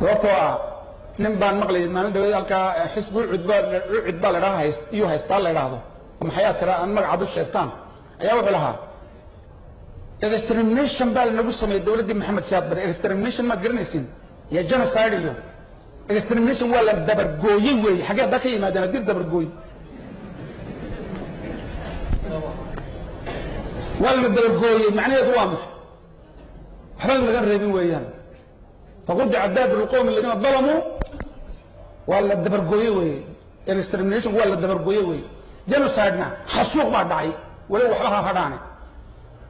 sababtoo nin baan maqlay maalin dhaweed halkaa xisbi ucid baa ladhaha iyo haystaa la idhaahdo maxayaa tira aan magacaad u sheegtaan ayaa wuxuu lahaa extermination baa lanagu sameeyey dowladdii maxamed siyaad bare extermination maad garanaysiin iyo genocide iyo extermination waa la dabargooyey weeye xaggee haddaa ka yimaadeen haddii dabargooy waa la dabargooyey macnaheedu waa maxay waxba laga reebin weeyaan فقطع دابر القوم الذين ظلموا ولا الدبرقويه وي الاكسترمينيشن ولا الدبرقويه وي جينوسايدنا حسوق ما دعي ولا وحبها هدانه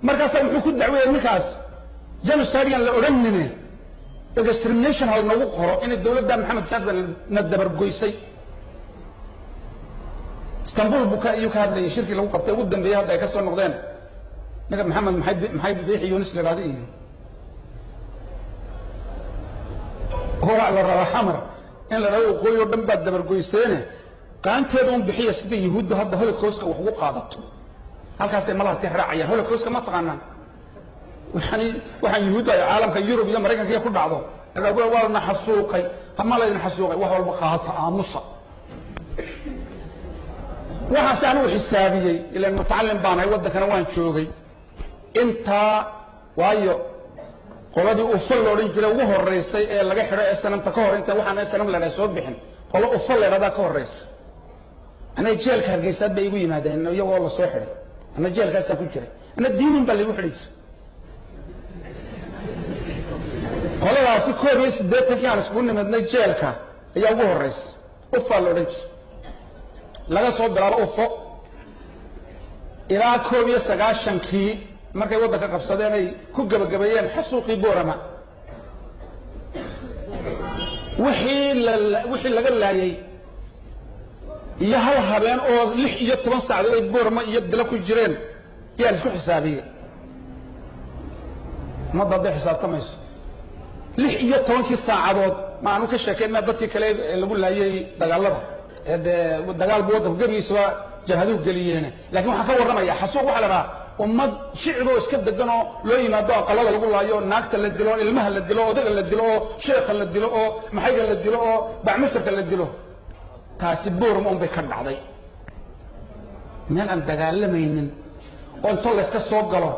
markaas wuxuu ku dacweeyay ninkaas genocide la oranine extermination hal nagu qoro in dawladda maxamed saad na dabargoysay istanbul buka iyo ka hadlay shirki lagu qabtay ugu dambeeyay hadda ay ka soo noqdeen naga maxamed maxay bixi yunis la raadiyo هو على الرحمر إن لو قوي دم بعد دبر قويسينه كان تدون بحية سيد يهود هذا هو الكوسك وحقوق قادته هل كاسي ملا تهرعيا هو الكوسك ما تقانا وحن يهود العالم كيوروب يا مريكا كي يكون بعضه لو والله نحسوقي هم لا ينحسوقي وهو البقاء تآمصا وحسانو حسابي إلى المتعلم بانا يودك أنا وين شوقي أنت وايو qoladii uu fal loo jiray ugu horeysay ee laga xiray sanamta ka hor inta waxaan sanam la soo bixin qolo uu fal leeyahay ka horeysay ana jeelka hargeysa bay igu yimaadeen iyagoo la soo xiray ana jeelkaas ku jiray ana diinin bal igu xiray qoladaasi koobiis deetanka aan isku nimadnay jeelka ayaa ugu horeysay u fal loo jiray laga soo bilaabo u fo ilaa koobiis 9kii markay waddanka qabsadeen ay ku gabagabeeyeen xasuuqii boorama wixii laga laayay iyo hal habeen oo 6 iyo 10 saacadood ay boorama iyo dila ku jireen yaa isku xisaabiyay ma dad xisaabtamayso 6 iyo 10 saacadood ma aanu ka sheekeynaa dadkii kale lagu laayay dagaalada dagaal buu waddanka gabiisa jahadu galiyeen laakiin waxa ka warramaya xasuuq waxa la raaa ummad shiciboo iska deganoo loo yimaado aqalada lagu laayo naagta la dilo ilmaha la dilo odaga la dilo sheekha la dilo oo maxayga la dilo oo bacmisarka la dilo taasi boorma un bay ka dhacday meel aan dagaalamaynin oo inta la iska soo galo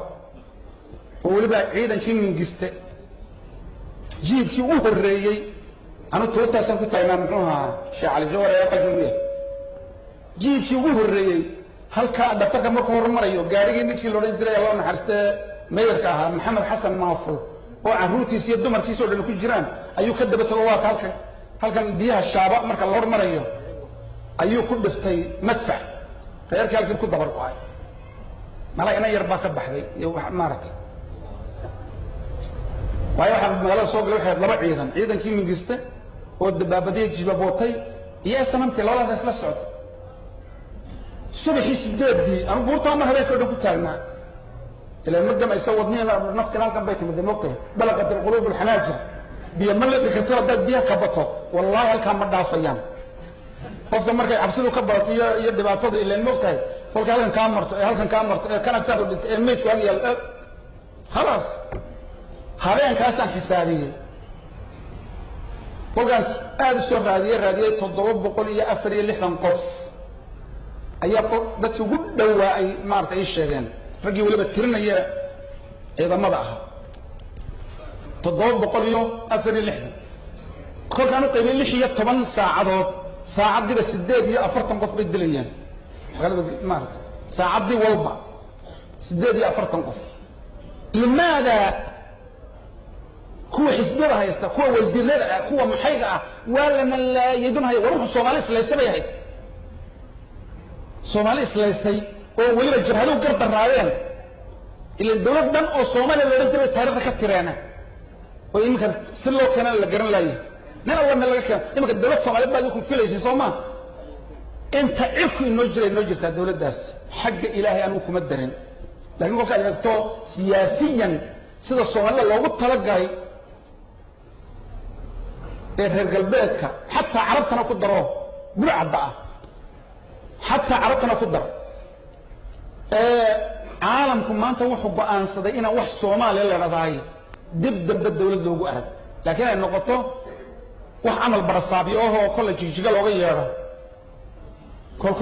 oo weliba ciidankii mingiste jiibkii u horreeyey anu toortaasan ku taagnaa muxuu ahaa sheekh cali jawar ee qalbiga jiibkii ugu horreeyey halka dhaqtarka markuu hormarayo gaarigii ninkii loo dhan jiray Allah naxariistay meeyarka ahaa maxamed xasan maafur oo caruurtiisa iyo dumarkiisa oo dhan ku jiraan ayuu ka daba tago waa halkan biyaha shaaba marka la hormarayo ayuu ku dhiftay madfac reerkii halkii ku dabar go'ay mala ina yar baa ka baxday iyo wax maarat waxa magaalada soo galay waxay laba ciidankii mingiste oo dabaabadii jibabootay iyo sanamkii labadaas isla socday صبحي سدادي أنا بورتو أنا هبيت كده كنت أنا إلى المدة ما يسوى ضمين نفط نال كم بيت من الموقع بلغت القلوب الحناجر بيملك الكتوى ده بيها كبطه والله الكام مدة صيام قصد مركي عبسلو كبط يد بعتض إلى الموقع قلت هل كان مرت كان أكتر الميت واجي خلاص هذين كاسن حسابية وقاس هذا السؤال رادية تضرب بقول يا أفري اللي إحنا نقص أيقو دتي وجود دوا أي مارت أي شيئين رجي ولا بترنا هي إذا ما ضعها تضرب بقول يوم أفر اللحية كل كانوا قيمين اللحية 8 ساعات دي بس الداد هي أفرتم قف بالدليل غلط مارت ساعات دي والبا سداد هي أفرتم قف لماذا كو حزبها يستا كو وزير كو محيقة ولا من يدونها وروح الصومالي سلسبة هي Soomaali islaysay oo waliba jabhadu garda raayeen ila dawladdan oo Soomaali la dhintay taariikhda ka tireena oo imka si loo kana la garan laayay nana wadna laga keen imka dawlad Soomaali baa ku filaysay Soomaa inta cirku inoo jirta dawladdaas xagga Ilaahay aanu kuma darin laakiin qofka ayagto siyaasiyan sida Soomaaliya loogu talagalay ee reer galbeedka xataa carabtana ku daro burcada حتى عرفتنا كدر عالمكم ما أنت وحب أنصدق إن وح صومال اللي رضاي دب الدولة دوجو أرد لكن النقطة wax camal barasaabi oo kole jijiga looga yeero kol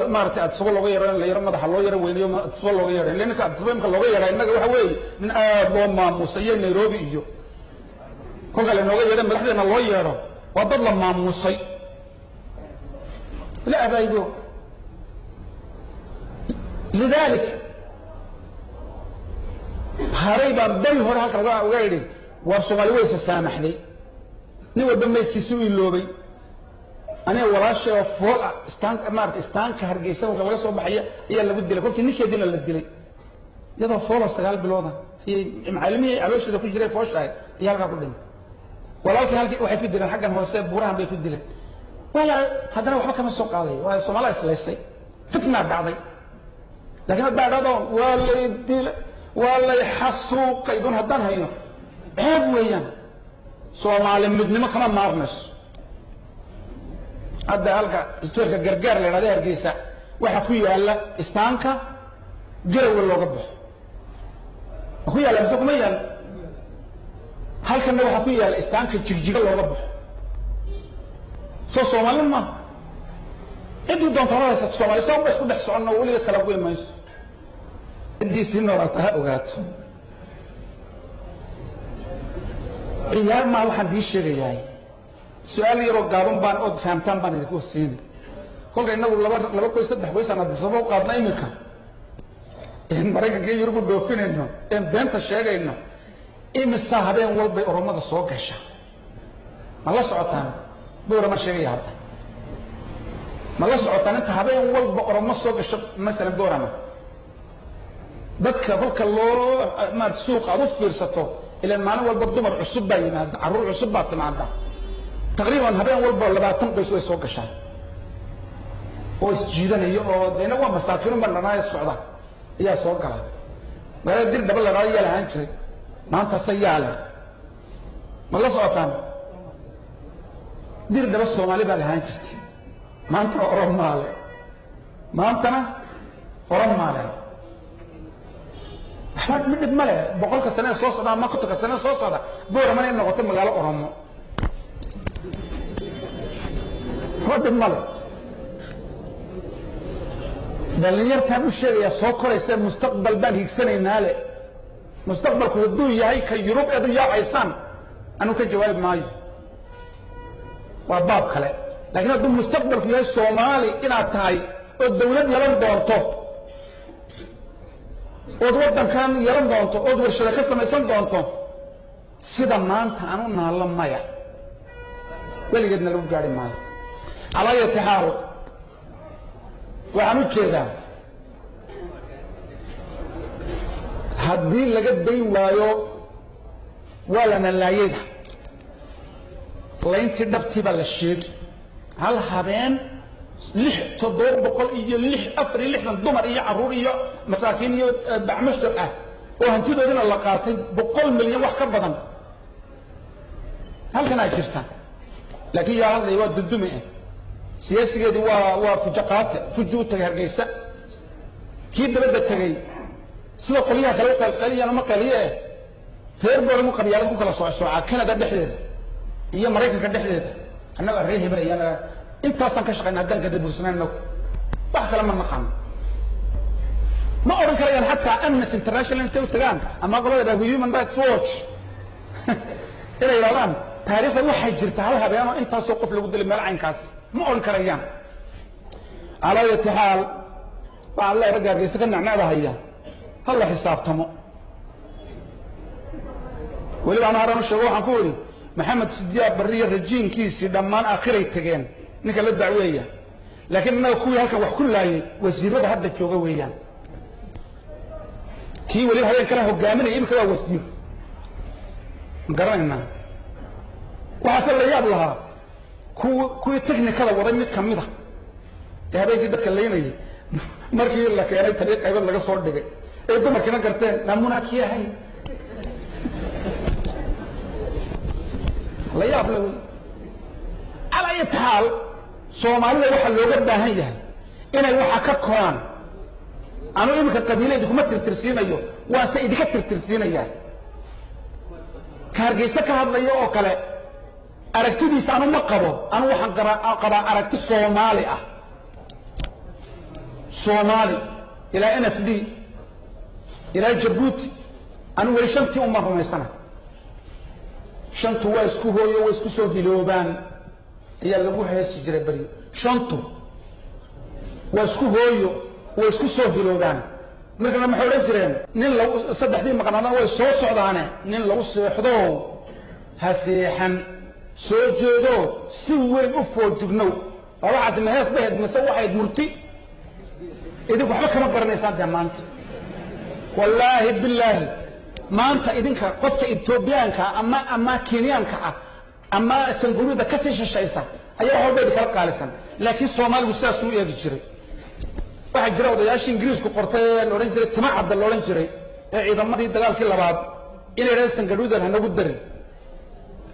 maartay adsabo looga yeero la yaro madaxa loo yaro weyniyo adsabo looga yeero leenka adsabo imka looga yeero inaga waxa weey min aad loo maamusay Nairobi iyo kol kale looga yeero madaxdeena loo yeero waa dad la maamusay la abaydo lidalik harayba bari hore halka uga yiri war Soomaali way saamaxday nin walba meedkiisu iloobay أنا وراشة فوق استانك مارت استانك هرجيسة وكلا صوب حيا هي اللي بدي لك كل نيك يدينا اللي بدي لك يدا فوق استقال بالوضع هي معلمي علوش إذا كل جري فوش هاي هي هالك كلهم ولكن هالك واحد بدي لك حاجة هو سب بورهم بيكون لك ولا هذا أنا وحنا كم السوق عليه وسومالي سلسي فتنا بعضي لكن بعد هذا ولا يدي ولا يحسوا قيدون هدان هينو عيب ويان سومالي مدني ما كمان مارنس هذا هلك استورك جرجر لنا ده هرجيسة وحكوية الله استانكا جروا ولا قبح حكوية الله مسكوا ميال هلك إنه حكوية الله استانكا جرجر ولا قبح سومالي ما إدو دون تراس سومالي سوم بس كده حسنا وولي تكلموا ما يس إدي سنة راتها وقات ريال ما واحد يشتري جاي سؤال يروق قابون بان أود فهمتان بان يكون سيني كل إنه لبا كويس صدق كويس أنا دسبوا قادنا يمكن إن مريك جاي يربو دوفين إنه إن بنت الشيء إنه إيه مساهبين والبي أرمى الصوت كشة ما الله سعطان بورا ما شيء هذا ما الله سعطان أنت هبين والبي أرمى الصوت كشة مثلا بورا ما بدك بلك الله ما تسوق أضف فرصته إلى المعنى والبدوم العصب بين هذا عروض العصب بعد ما عدا تقريبا هبين والبي اللي بعد تنقص ويسوق كشة هو جيدا يو دينا هو مساكين من رناية السعودة هي سوق كلا قال يدير دبل رأي له هنشري ما أنت سيالة ما الله سعطان دير دبل الصومالي بله هنشري ما أنت أورم ماله ما أنتنا أورم ماله أحمد من ماله بقول كسنة صوص أنا ما كنت كسنة صوص هذا بورا ماني إنه قتل مقالة أورم أحمد ماله دلنيرتان وشيء سوكر يصير مستقبل بان هيكسن يناله مستقبل كودو ياهي كيوروب ادو يا عيسان انو كجواب ماي وباب كله لكن ادو مستقبل في الصومالي ان تاي الدوله يلان دونتو ودودن كان يلان دونتو او ورشده كسميسن دونتو سيدا مانتا انو نالا مايا وليدنا لو غاري ماي على يتحال وعمود شيدا هدين لقد بين وايو ولا نلايدها لين تدبتي بالشيء هل هبين لح تدور بقول إيه لح أفري لح الضمر إيه عرورية مساكين بعمشتر وهنتو دين اللقاطين بقول مليون وحكر بدن هل كان أجرتها لكن يا الله يود الدمئ سياسي دي وفجقات فجوت هرجيسة كيد بدأ تجي سيدا قليها كلوكا القلية أنا ما قلية غير بقول مقابلات كلا صعصع كندا دحدة هي مريكا كدحدة أنا أريه بني أنا أنت أصلا كشغل هدان كده برسنان لو بحكي لما نقام ما أقول كلام حتى أمنس انترناشونال أنت وتجان أما قالوا ده هيومن رايتس واتش إلى الآن تاريخ واحد جرت علىها بياما أنت سوقف لقد المال عين كاس ما أقول كريان على الاتحال فالله يرجع يسكن عنا هي هلا حساب تمو ولي أنا أرى الشروح أقولي محمد صديق برية الرجين كيسي دمان آخره يتجين نكال الدعوية لكن أنا أخوي هلك وحكل لاي وزيرة هذا الشوقة ويان كي ولي هذا كله جامل يجيب كله وزير قررنا وحصل لي أبلها كو تكنيكال ورميت كميدا تهبي كده كليني مركي لك يعني طريق أيضا لقى صور دقي إيه مركينا قرتين نمونا كيا هاي لا يابلوي على أي حال سومالي واحد لو قد هي إنا واحد كقران أنا يمكن قبيلة دكما ترترسين أيوه واسيدك ترترسين أياه كارجيسة كهذا يو أكله aragtidiisa anu ma qabo anu waxaan qabaa aragti Soomaali ah Soomaali ila NFD ila Djibouti anu wali shantii uma rumaysana shantu waa isku hooyo waa isku soo biloobaan ayaa lagu heesi jiray bari shantu waa isku hooyo waa isku soo biloobaan markana ma xoolan jireen nin lagu saddexdii maqnaana way soo socdaane nin lagu seexdo hasiixan soo jeedo si weyn u foojignow waxaas ma hees baheed mise waxayd murti idinku waxba kama garanaysaan maanta wallaahi billaahi maanta idinka qofka Itoobiyaanka ama Kenyaanka ama Sangurida ka sii shashaysa ayaa hawbeed kala qaalisan laakiin Soomaaligu sidaas u eegi jiray waxa jira odayaasha Ingiriisku qortay looran jiray timacada looran jiray ee ciidamadii dagaalkii labaad inay raadsan Gaduudan hanagu darin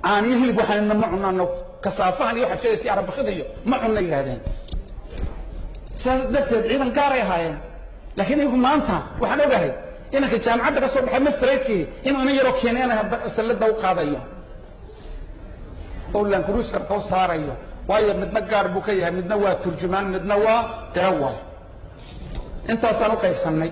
aan hilib waxaan ma cunano kasaafahan iyo waxa jeesay arab khidiyo ma cunna yiraahdeen saddeed ciidan gaar ay haayeen laakiin iyagu maanta waxaan ogahay inaka jaamacadda ka soo baxay mastereedkii inuu yaro Keenayna salada u qaadayo oo lan kuruuska ka saarayo waayo midna gaar buu ka yahay midna waa turjumaan midna waa qirawa intaas aan u qaybsanay